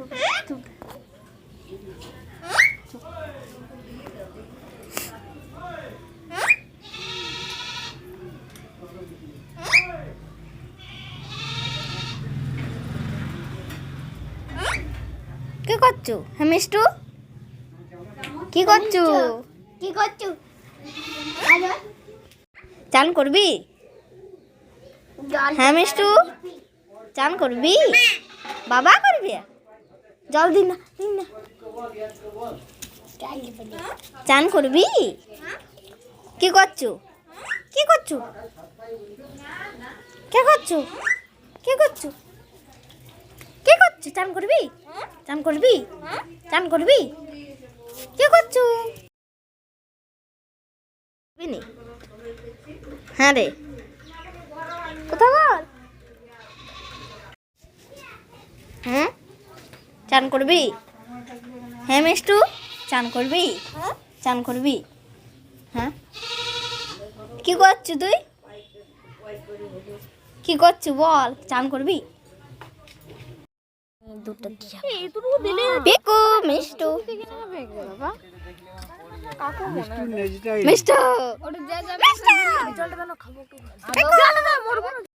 কি করছো? হ্যাঁ মিষ্টু, কি করছো? কি করছো? চান করবি? হ্যাঁ মিষ্টু, চান করবি? বাবা করবি? জল দিন না, দিন না। চান করবি? কি করছো? কি করছো? কে করছো? কি করছো? কি করছো? চান করবি? চান করবি? চান করবি? কি করছো? হ্যাঁ রে, কথা বল। হ্যাঁ, চান করবি? হ্যাঁ মিষ্টু, চান করবি? চান করবি? হ্যাঁ, কি করছো তুই? কি করছো বল? চান করবি? পিকু, মিষ্টু, মিষ্টু, মিষ্টু।